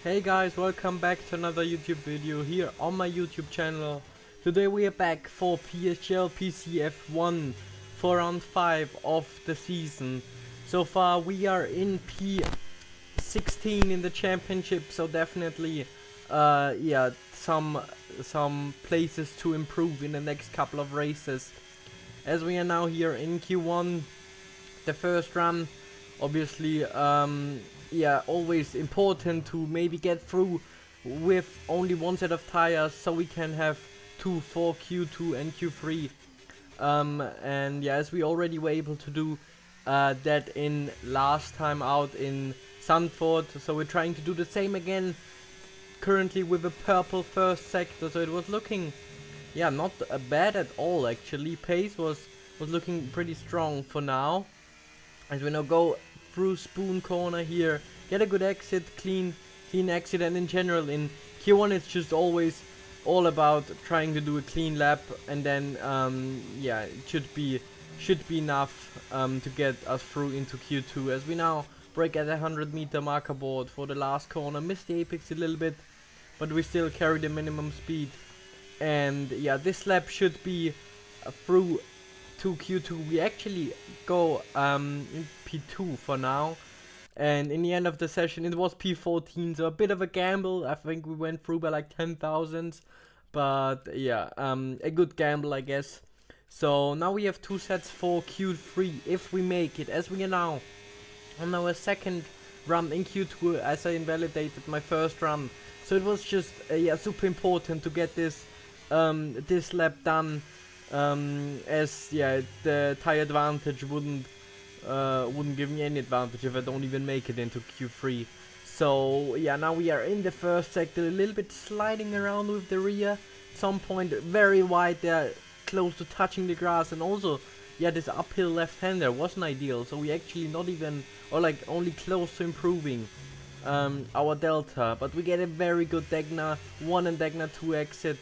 Hey guys, welcome back to another YouTube video here on my YouTube channel. Today we are back for PSGL PCF1 for round 5 of the season. So far we are in P16 in the championship, so definitely yeah, some places to improve in the next couple of races. As we are now here in Q1, the first run, obviously yeah, always important to maybe get through with only one set of tires so we can have two for Q2 and Q3. And yeah, as we already were able to do that in last time out in Sandford, so we're trying to do the same again currently with a purple first sector. So it was looking, yeah, not bad at all actually. Pace was looking pretty strong for now. As we now go through Spoon Corner here, get a good exit, clean exit, and in general in Q1 it's just always all about trying to do a clean lap, and then yeah, it should be enough to get us through into Q2. As we now break at the 100-meter marker board for the last corner, missed the apex a little bit, but we still carry the minimum speed, and yeah, this lap should be through to Q2. We actually go in P2 for now, and in the end of the session it was P14, so a bit of a gamble. I think we went through by like 10,000, but yeah, a good gamble I guess. So now we have two sets for Q3 if we make it, as we are now on our second run in Q2 as I invalidated my first run. So it was just yeah, super important to get this this lap done, as yeah, the tire advantage wouldn't give me any advantage if I don't even make it into Q3. So yeah, now we are in the first sector, a little bit sliding around with the rear. At some point very wide there, close to touching the grass, and also yeah, this uphill left-hander wasn't ideal, so we actually not even, or like only close to improving our delta. But we get a very good Degna 1 and Degna 2 exit,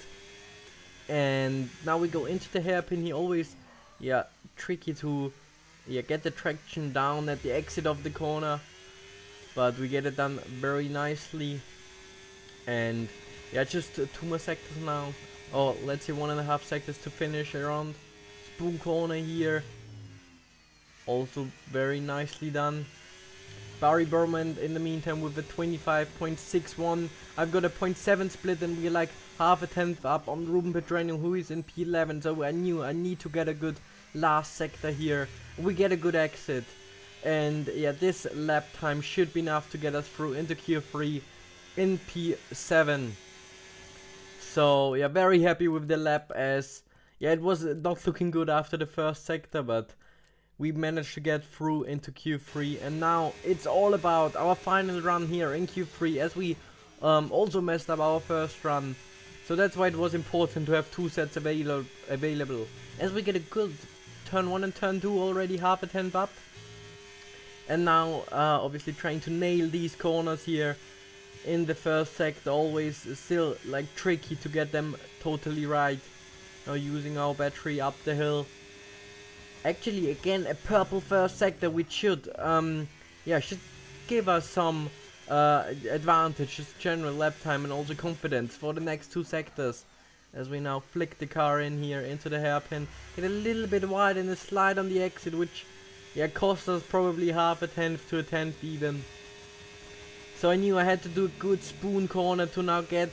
and now we go into the hairpin. He always, yeah, tricky to get the traction down at the exit of the corner, but we get it done very nicely. And yeah, just 2 more sectors now, or let's say 1.5 sectors to finish around Spoon Corner here. Also very nicely done. Barry Berman in the meantime with a 25.61. I've got a 0.7 split, and we're like half a tenth up on Ruben Petranian, who is in P11. So I knew I need to get a good last sector here. We get a good exit, and yeah, this lap time should be enough to get us through into Q3 in P7. So yeah, very happy with the lap, as yeah, it was not looking good after the first sector, but we managed to get through into Q3, and now it's all about our final run here in Q3, as we also messed up our first run. So that's why it was important to have 2 sets available, as we get a good turn 1 and turn 2 already half a tenth up. And now obviously trying to nail these corners here in the first sector, always still like tricky to get them totally right. Now using our battery up the hill. Actually again a purple first sector, which should yeah, should give us some advantage, just general lap time and also confidence for the next 2 sectors. As we now flick the car in here into the hairpin, get a little bit wide in the slide on the exit, which yeah, cost us probably half a tenth to a tenth even. So I knew I had to do a good Spoon Corner to now get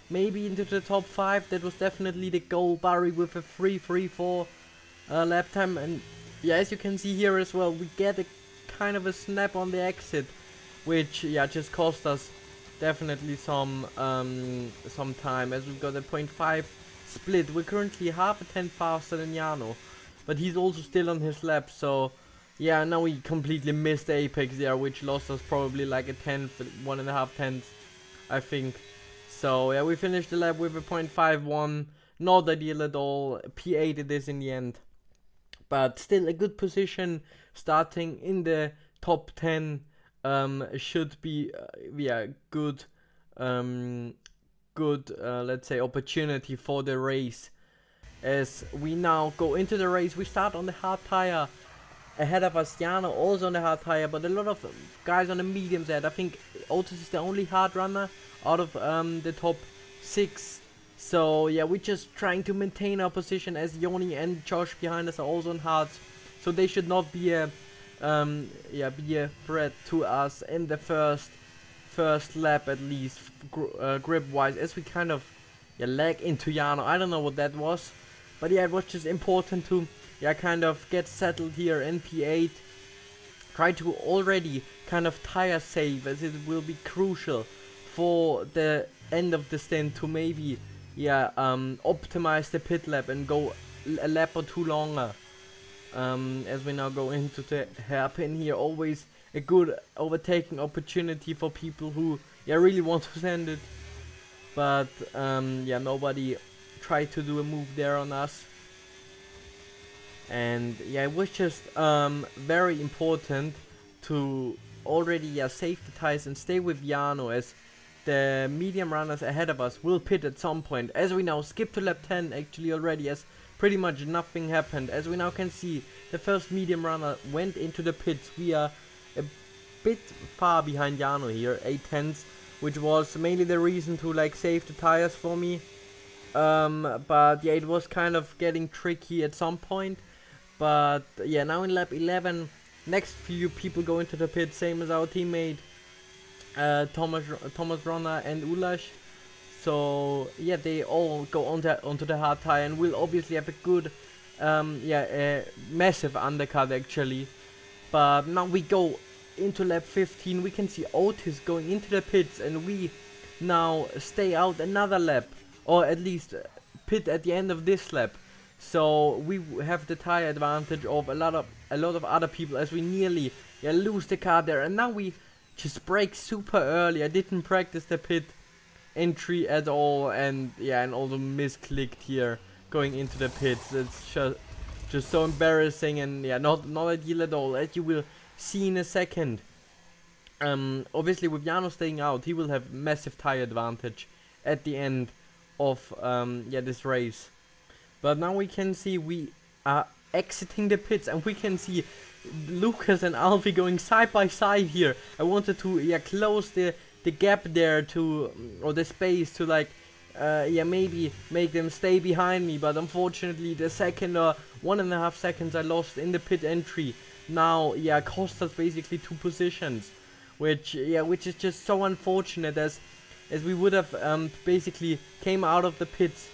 maybe into the top 5. That was definitely the goal. Barry with a 3:34 lap time, and yeah, as you can see here as well, we get a kind of a snap on the exit, which yeah, just cost us definitely some time, as we've got a 0.5 split. We're currently half a tenth faster than Jano, but he's also still on his lap. So yeah, now we completely missed the apex there, which lost us probably like a tenth, 1.5 tenths I think. So yeah, we finished the lap with a 0.51, not ideal at all. P8 it is in the end, but still a good position. Starting in the top 10 should be yeah, good let's say opportunity for the race. As we now go into the race, we start on the hard tire, ahead of us, Jano also on the hard tire, but a lot of guys on the medium side. I think Otis is the only hard runner out of the top 6. So yeah, we're just trying to maintain our position as Yoni and Josh behind us are also on hards. So they should not be a threat to us in the first lap, at least grip wise, as we kind of lag into Jano. I don't know what that was, but yeah, it was just important to kind of get settled here in P8. Try to already kind of tire save, as it will be crucial for the end of the stint to maybe optimize the pit lap and go a lap or 2 longer. As we now go into the hairpin here, always a good overtaking opportunity for people who really want to send it, but nobody tried to do a move there on us. And it was just very important to already save the tires and stay with Jano, as the medium runners ahead of us will pit at some point. As we now skip to lap 10 actually already, as pretty much nothing happened. As we now can see, the first medium runner went into the pits. We are a bit far behind Jano here, 8/10, which was mainly the reason to save the tires for me. But it was kind of getting tricky at some point. But now in lap 11, next few people go into the pit, same as our teammate Thomas Ronner and Ulash. So they all go onto the hard tire and will obviously have a good a massive undercut actually. But now we go into lap 15. We can see Otis going into the pits, and we now stay out another lap, or at least pit at the end of this lap. So we have the tire advantage of a lot of other people, as we nearly lose the car there. And now we just brake super early. I didn't practice the pit entry at all, and also misclicked here going into the pits. It's just so embarrassing, and not ideal at all, as you will see in a second. Obviously with Jano staying out, he will have massive tire advantage at the end of this race. But now we can see we are exiting the pits, and we can see Lucas and Alfie going side by side here. I wanted to close the gap there or the space to maybe make them stay behind me, but unfortunately the second or 1.5 seconds I lost in the pit entry now cost us basically 2 positions, which is just so unfortunate, as we would have basically came out of the pits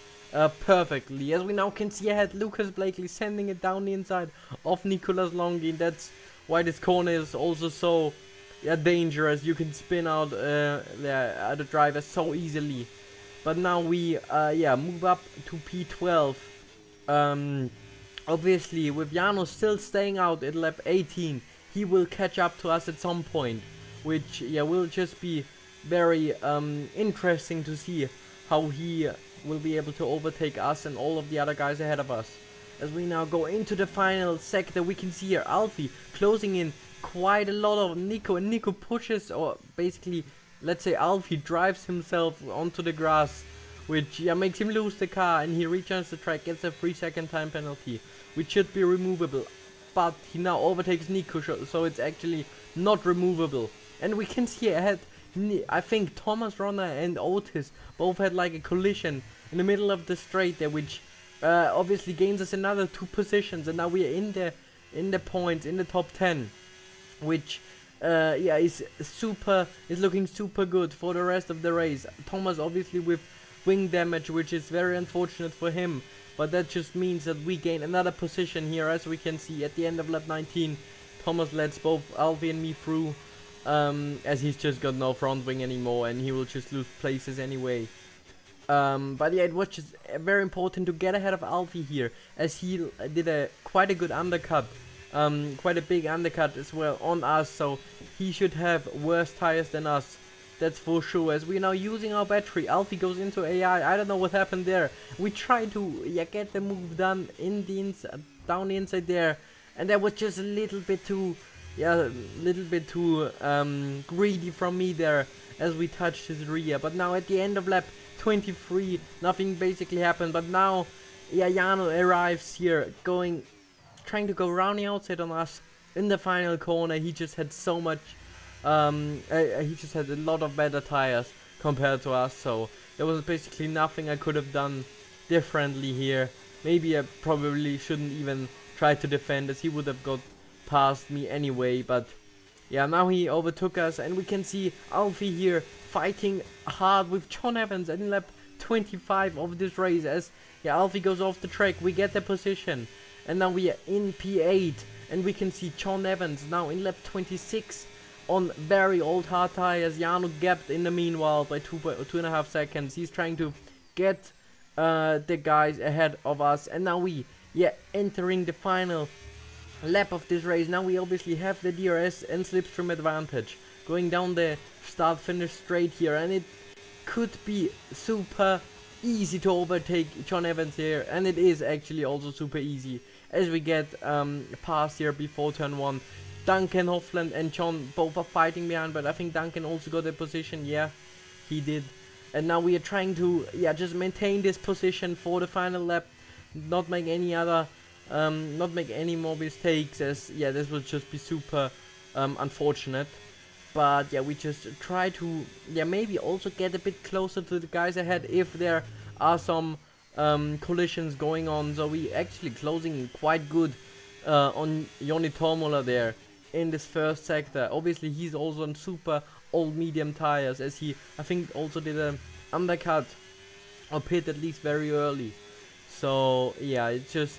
perfectly. As we now can see, I had Lucas Blakely sending it down the inside of Nicolas Longin. That's why this corner is also so dangerous. You can spin out the driver so easily. But now we move up to P12. Obviously with Jano still staying out at lap 18, he will catch up to us at some point, which will just be very interesting to see how he will be able to overtake us and all of the other guys ahead of us. As we now go into the final sector, we can see here Alfie closing in quite a lot of Nico, and Nico pushes, or basically let's say Alfie drives himself onto the grass, which makes him lose the car, and he rejoins the track, gets a 3-second time penalty, which should be removable, but he now overtakes Nico, so it's actually not removable. And we can see ahead, I think Thomas Ronner and Otis both had a collision in the middle of the straight there, which obviously gains us another 2 positions, and now we are in the points in the top 10, which is looking super good for the rest of the race. Thomas obviously with wing damage, which is very unfortunate for him, but that just means that we gain another position here. As we can see at the end of lap 19, Thomas lets both Alfie and me through, as he's just got no front wing anymore, and he will just lose places anyway. But it was just very important to get ahead of Alfie here, as he did quite a good undercut, quite a big undercut as well on us, so he should have worse tires than us, that's for sure. As we're now using our battery, Alfie goes into AI. I don't know what happened there. We tried to get the move done in the down the inside there, and that was just a little bit too greedy from me there, as we touched his rear. But now at the end of lap 23, nothing basically happened. But now Jano arrives here, trying to go around the outside on us, in the final corner he just had so much, he just had a lot of better tires compared to us, so there was basically nothing I could have done differently here. Maybe I probably shouldn't even try to defend, as he would have got past me anyway, but yeah, now he overtook us, and we can see Alfie here fighting hard with John Evans in lap 25 of this race, as yeah, Alfie goes off the track. We get the position, and now we are in P8, and we can see John Evans now in lap 26 on very old hard tires. Jarno gapped in the meanwhile by 2.5 seconds. He's trying to get the guys ahead of us, and now we entering the final lap of this race. Now we obviously have the DRS and slipstream advantage going down the start finish straight here, and it could be super easy to overtake John Evans here, and it is actually also super easy as we get past here before turn 1. Duncan, Hofland and John both are fighting behind, but I think Duncan also got a position. Yeah, he did. And now we are trying to just maintain this position for the final lap, not make any other not make any more mistakes, as this will just be super unfortunate. But yeah, we just try to maybe also get a bit closer to the guys ahead if there are some collisions going on. So we actually closing quite good on Joni Tormola there in this first sector. Obviously he's also on super old medium tires, as he I think also did a undercut or pit at least very early. So yeah, it's just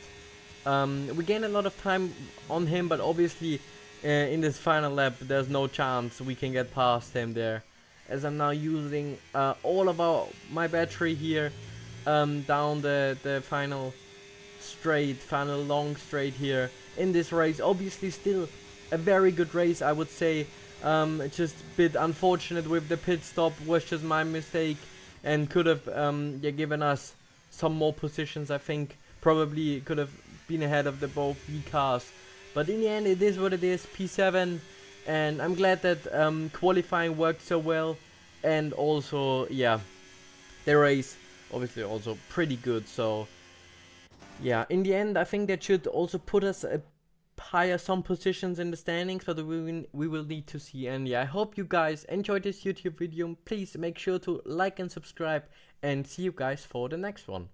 we gain a lot of time on him, but obviously in this final lap there's no chance we can get past him there, as I'm now using all of my battery here down the final long straight here in this race. Obviously still a very good race, I would say. Just a bit unfortunate with the pit stop, was just my mistake, and could have given us some more positions. I think probably could have been ahead of the both V cars, but in the end it is what it is, P7, and I'm glad that qualifying worked so well, and also the race obviously also pretty good. So yeah, in the end I think that should also put us higher some positions in the standings, but we will need to see. And I hope you guys enjoyed this YouTube video. Please make sure to like and subscribe, and see you guys for the next one.